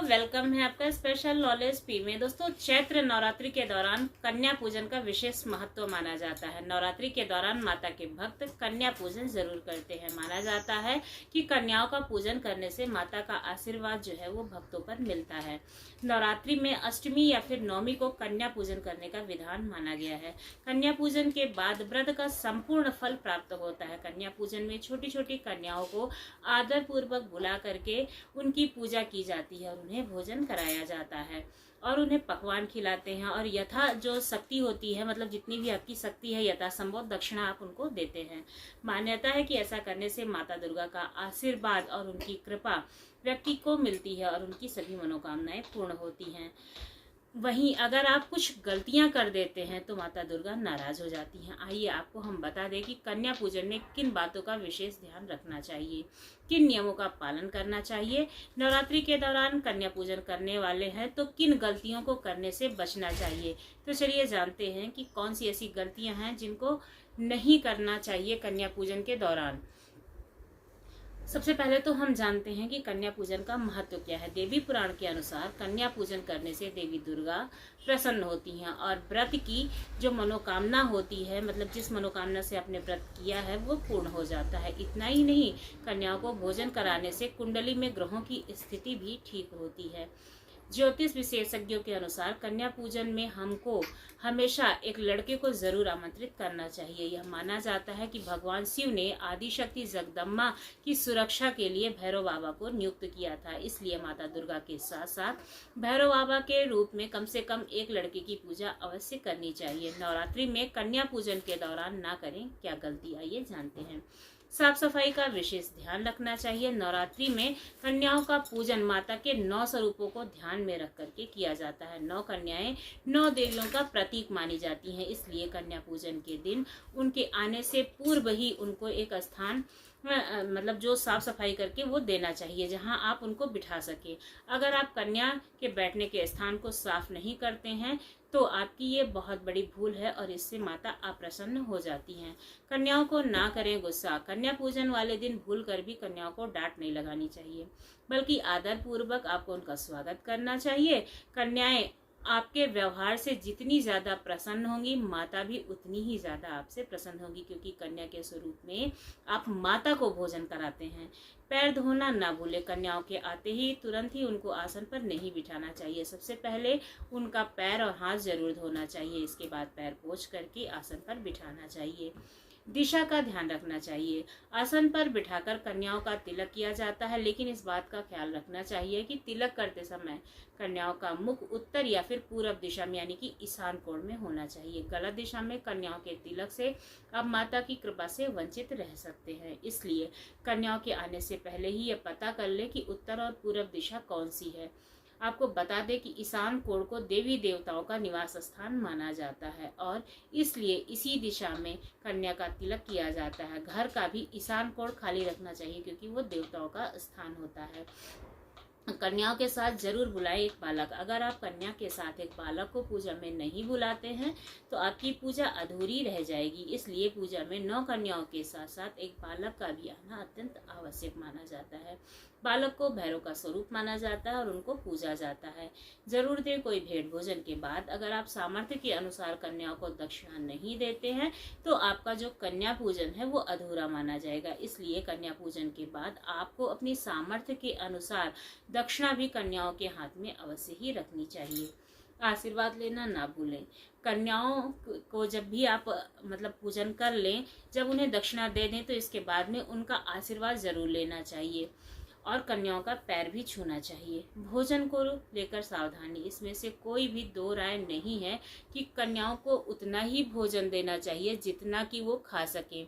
Welcome है आपका special knowledge P में। दोस्तों, चैत्र नवरात्रि के दौरान कन्या पूजन का विशेष महत्व माना जाता है। नवरात्रि के दौरान माता के भक्त कन्या पूजन जरूर करते हैं। माना जाता है कि कन्याओं का पूजन करने से माता का आशीर्वाद जो है वो भक्तों पर मिलता है। नवरात्रि में अष्टमी या फिर नवमी को कन्या पूजन करने का विधान माना गया है। कन्या पूजन के बाद व्रत का संपूर्ण फल प्राप्त होता है। कन्या पूजन में छोटी छोटी कन्याओं को आदर पूर्वक बुला करके उनकी पूजा की जाती है और उन्हें भोजन कराया जाता है और उन्हें पकवान खिलाते हैं और यथा जो शक्ति होती है, मतलब जितनी भी आपकी शक्ति है, यथा संभव दक्षिणा आप उनको देते हैं। मान्यता है कि ऐसा करने से माता दुर्गा का आशीर्वाद और उनकी कृपा व्यक्ति को मिलती है और उनकी सभी मनोकामनाएं पूर्ण होती हैं। वहीं अगर आप कुछ गलतियां कर देते हैं तो माता दुर्गा नाराज हो जाती हैं। आइए आपको हम बता दें कि कन्या पूजन में किन बातों का विशेष ध्यान रखना चाहिए, किन नियमों का पालन करना चाहिए। नवरात्रि के दौरान कन्या पूजन करने वाले हैं तो किन गलतियों को करने से बचना चाहिए। तो चलिए जानते हैं कि कौन सी ऐसी गलतियां हैं जिनको नहीं करना चाहिए कन्या पूजन के दौरान। सबसे पहले तो हम जानते हैं कि कन्या पूजन का महत्व क्या है। देवी पुराण के अनुसार कन्या पूजन करने से देवी दुर्गा प्रसन्न होती हैं और व्रत की जो मनोकामना होती है, मतलब जिस मनोकामना से आपने व्रत किया है, वो पूर्ण हो जाता है। इतना ही नहीं, कन्याओं को भोजन कराने से कुंडली में ग्रहों की स्थिति भी ठीक होती है। ज्योतिष विशेषज्ञों के अनुसार कन्या पूजन में हमको हमेशा एक लड़के को जरूर आमंत्रित करना चाहिए। यह माना जाता है कि भगवान शिव ने आदिशक्ति जगदम्बा की सुरक्षा के लिए भैरव बाबा को नियुक्त किया था। इसलिए माता दुर्गा के साथ साथ भैरव बाबा के रूप में कम से कम एक लड़के की पूजा अवश्य करनी चाहिए। नवरात्रि में कन्या पूजन के दौरान ना करें क्या गलती, आइए जानते हैं। साफ सफाई का विशेष ध्यान रखना चाहिए। नवरात्रि में कन्याओं का पूजन माता के 9 स्वरूपों को ध्यान में रख करके किया जाता है। 9 कन्याएं 9 देवियों का प्रतीक मानी जाती हैं। इसलिए कन्या पूजन के दिन उनके आने से पूर्व ही उनको एक स्थान, मतलब जो साफ सफाई करके वो देना चाहिए जहां आप उनको बिठा सके। अगर आप कन्या के बैठने के स्थान को साफ नहीं करते हैं तो आपकी ये बहुत बड़ी भूल है और इससे माता अप्रसन्न हो जाती हैं। कन्याओं को ना करें गुस्सा। कन्या पूजन वाले दिन भूल कर भी कन्याओं को डांट नहीं लगानी चाहिए, बल्कि आदर पूर्वक आपको उनका स्वागत करना चाहिए। कन्याएं आपके व्यवहार से जितनी ज्यादा प्रसन्न होंगी, माता भी उतनी ही ज्यादा आपसे प्रसन्न होंगी, क्योंकि कन्या के स्वरूप में आप माता को भोजन कराते हैं। पैर धोना ना भूले। कन्याओं के आते ही तुरंत ही उनको आसन पर नहीं बिठाना चाहिए। सबसे पहले उनका पैर और हाथ जरूर धोना चाहिए। इसके बाद पैर पोंछ करके आसन पर बिठाना चाहिए। दिशा का ध्यान रखना चाहिए। आसन पर बिठाकर कन्याओं का तिलक किया जाता है, लेकिन इस बात का ख्याल रखना चाहिए कि तिलक करते समय कन्याओं का मुख उत्तर या फिर पूरब दिशा में यानी कि ईशान कोण में होना चाहिए। गलत दिशा में कन्याओं के तिलक से आप माता की कृपा से वंचित रह सकते हैं। इसलिए कन्याओं के आने से पहले ही यह पता कर ले कि उत्तर और पूरब दिशा कौन सी है। आपको बता दें कि ईशान कोण को देवी देवताओं का निवास स्थान माना जाता है और इसलिए इसी दिशा में कन्या का तिलक किया जाता है। घर का भी ईशान कोण खाली रखना चाहिए क्योंकि वो देवताओं का स्थान होता है। कन्याओं के साथ जरूर बुलाए एक बालक। अगर आप कन्या के साथ एक बालक को पूजा में नहीं बुलाते हैं तो आपकी पूजा अधूरी रह जाएगी। इसलिए पूजा में 9 कन्याओं के साथ साथ एक बालक का भी आना अत्यंत आवश्यक माना जाता है। बालक को भैरव का स्वरूप माना जाता है और उनको पूजा जाता है। जरूर दें कोई भेंट भोजन के बाद। अगर आप सामर्थ्य के अनुसार कन्याओं को दक्षिणा नहीं देते हैं तो आपका जो कन्या पूजन है वो अधूरा माना जाएगा। इसलिए कन्या पूजन के बाद आपको अपनी सामर्थ्य के अनुसार दक्षिणा भी कन्याओं के हाथ में अवश्य ही रखनी चाहिए। आशीर्वाद लेना ना भूलें। कन्याओं को जब भी आप मतलब पूजन कर लें, जब उन्हें दक्षिणा दे दें तो इसके बाद में उनका आशीर्वाद जरूर लेना चाहिए और कन्याओं का पैर भी छूना चाहिए। भोजन को लेकर सावधानी। इसमें से कोई भी दो राय नहीं है कि कन्याओं को उतना ही भोजन देना चाहिए जितना कि वो खा सके।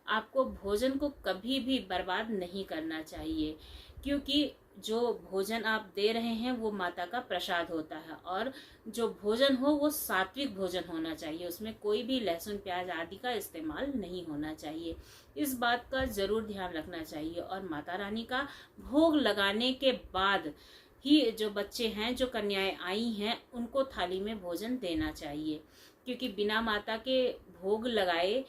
आपको भोजन को कभी भी बर्बाद नहीं करना चाहिए, क्योंकि जो भोजन आप दे रहे हैं वो माता का प्रसाद होता है और जो भोजन हो वो सात्विक भोजन होना चाहिए। उसमें कोई भी लहसुन प्याज आदि का इस्तेमाल नहीं होना चाहिए। इस बात का जरूर ध्यान रखना चाहिए और माता रानी का भोग लगाने के बाद ही जो बच्चे हैं, जो कन्याएं आई हैं, उनको थाली में भोजन देना चाहिए, क्योंकि बिना माता के भोग लगाए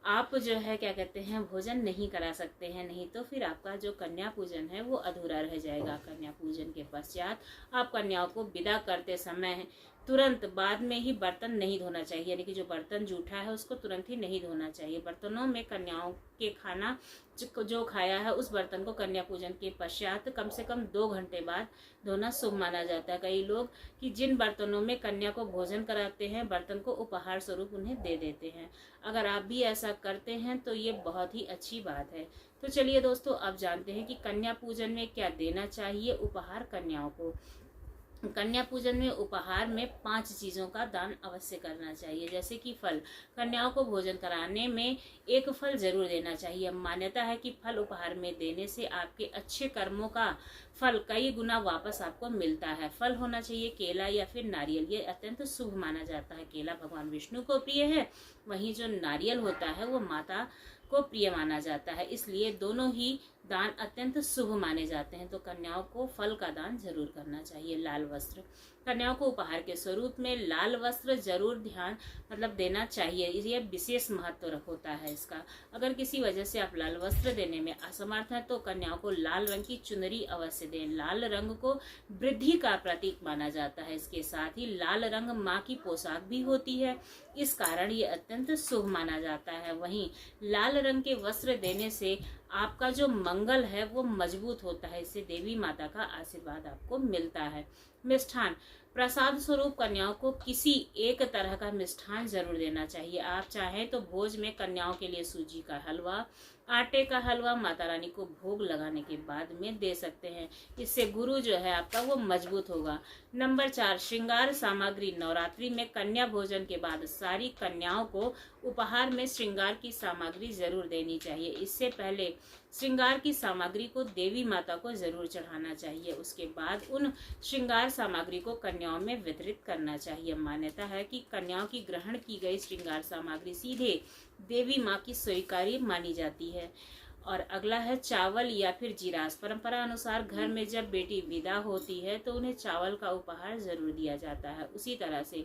आप जो है क्या कहते हैं भोजन नहीं करा सकते हैं, नहीं तो फिर आपका जो कन्या पूजन है वो अधूरा रह जाएगा। कन्या पूजन के पश्चात आप कन्याओं को विदा करते समय तुरंत बाद में ही बर्तन नहीं धोना चाहिए, यानी कि जो बर्तन जूठा है उसको तुरंत ही नहीं धोना चाहिए। बर्तनों में कन्याओं के खाना जो खाया है उस बर्तन को कन्या पूजन के पश्चात कम से कम 2 घंटे बाद धोना शुभ माना जाता है। कई लोग कि जिन बर्तनों में कन्या को भोजन कराते हैं बर्तन को उपहार स्वरूप उन्हें दे देते हैं। अगर आप भी ऐसा करते हैं तो ये बहुत ही अच्छी बात है। तो चलिए दोस्तों, अब जानते हैं कि कन्या पूजन में क्या देना चाहिए उपहार कन्याओं को। कन्या पूजन में उपहार में 5 चीजों का दान अवश्य करना चाहिए, जैसे कि फल। कन्याओं को भोजन कराने में एक फल जरूर देना चाहिए। मान्यता है कि फल उपहार में देने से आपके अच्छे कर्मों का फल कई गुना वापस आपको मिलता है। फल होना चाहिए केला या फिर नारियल, ये अत्यंत शुभ माना जाता है। केला भगवान विष्णु को प्रिय है, वहीं जो नारियल होता है वो माता को प्रिय माना जाता है, इसलिए दोनों ही दान अत्यंत शुभ माने जाते हैं। तो कन्याओं को फल का दान जरूर करना चाहिए। लाल वस्त्र, कन्याओं को उपहार के स्वरूप में लाल वस्त्र जरूर देना चाहिए। ये विशेष महत्व होता है इसका। अगर किसी वजह से आप लाल वस्त्र देने में असमर्थ हैं तो कन्याओं को लाल रंग की चुनरी अवश्य दें। लाल रंग को वृद्धि का प्रतीक माना जाता है। इसके साथ ही लाल रंग माँ की पोशाक भी होती है, इस कारण ये अत्यंत शुभ माना जाता है। वहीं लाल रंग के वस्त्र देने से आपका जो मंगल है वो मजबूत होता है, इससे देवी माता का आशीर्वाद आपको मिलता है। मिष्ठान, प्रसाद स्वरूप कन्याओं को किसी एक तरह का मिष्ठान जरूर देना चाहिए। आप चाहें तो भोज में कन्याओं के लिए सूजी का हलवा, आटे का हलवा माता रानी को भोग लगाने के बाद में दे सकते हैं। इससे गुरु जो है आपका वो मजबूत होगा। नंबर 4, श्रृंगार सामग्री। नवरात्रि में कन्या भोजन के बाद सारी कन्याओं को उपहार में श्रृंगार की सामग्री जरूर देनी चाहिए। इससे पहले श्रृंगार की सामग्री को देवी माता को जरूर चढ़ाना चाहिए, उसके बाद उन श्रृंगार सामग्री को कन्याओं में वितरित करना चाहिए। मान्यता है कि कन्याओं की ग्रहण की गई श्रृंगार सामग्री सीधे देवी माँ की स्वीकार्य मानी जाती है। और अगला है चावल या फिर जीरास। परंपरा अनुसार घर में जब बेटी विदा होती है तो उन्हें चावल का उपहार जरूर दिया जाता है। उसी तरह से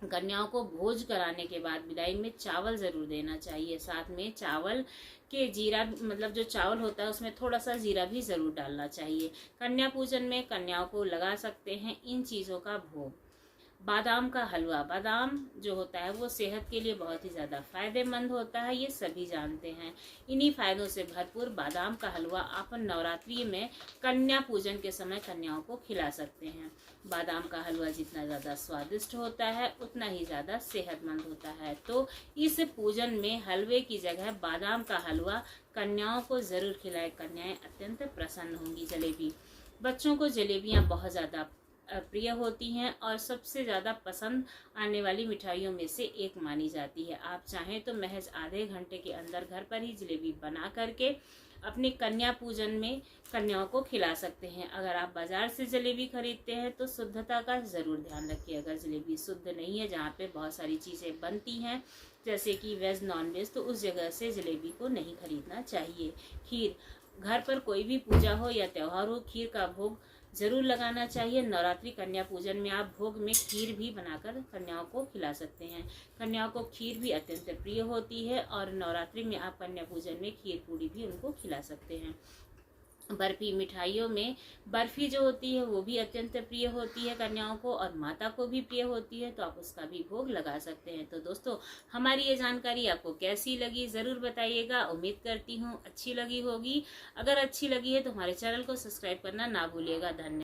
कन्याओं को भोज कराने के बाद विदाई में चावल जरूर देना चाहिए। साथ में चावल के जीरा जो चावल होता है उसमें थोड़ा सा जीरा भी जरूर डालना चाहिए। कन्या पूजन में कन्याओं को लगा सकते हैं इन चीजों का भोग। बादाम का हलवा। बादाम जो होता है वो सेहत के लिए बहुत ही ज़्यादा फायदेमंद होता है, ये सभी जानते हैं। इन्हीं फायदों से भरपूर बादाम का हलवा आप नवरात्रि में कन्या पूजन के समय कन्याओं को खिला सकते हैं। बादाम का हलवा जितना ज़्यादा स्वादिष्ट होता है उतना ही ज़्यादा सेहतमंद होता है। तो इस पूजन में हलवे की जगह बादाम का हलवा कन्याओं को ज़रूर खिलाएं। कन्याएं अत्यंत प्रसन्न होंगी। जलेबी। बच्चों को जलेबियाँ बहुत ज़्यादा प्रिय होती हैं और सबसे ज़्यादा पसंद आने वाली मिठाइयों में से एक मानी जाती है। आप चाहें तो महज आधे घंटे के अंदर घर पर ही जलेबी बना करके अपने कन्या पूजन में कन्याओं को खिला सकते हैं। अगर आप बाजार से जलेबी खरीदते हैं तो शुद्धता का ज़रूर ध्यान रखिए। अगर जलेबी शुद्ध नहीं है, जहाँ पे बहुत सारी चीज़ें बनती हैं जैसे कि वेज नॉन वेज, तो उस जगह से जलेबी को नहीं खरीदना चाहिए। खीर। घर पर कोई भी पूजा हो या त्यौहार हो, खीर का भोग जरूर लगाना चाहिए। नवरात्रि कन्या पूजन में आप भोग में खीर भी बनाकर कन्याओं को खिला सकते हैं। कन्याओं को खीर भी अत्यंत प्रिय होती है और नवरात्रि में आप कन्या पूजन में खीर पूड़ी भी उनको खिला सकते हैं। बर्फी। मिठाइयों में बर्फी जो होती है वो भी अत्यंत प्रिय होती है कन्याओं को और माता को भी प्रिय होती है, तो आप उसका भी भोग लगा सकते हैं। तो दोस्तों, हमारी ये जानकारी आपको कैसी लगी ज़रूर बताइएगा। उम्मीद करती हूँ अच्छी लगी होगी। अगर अच्छी लगी है तो हमारे चैनल को सब्सक्राइब करना ना भूलिएगा। धन्यवाद।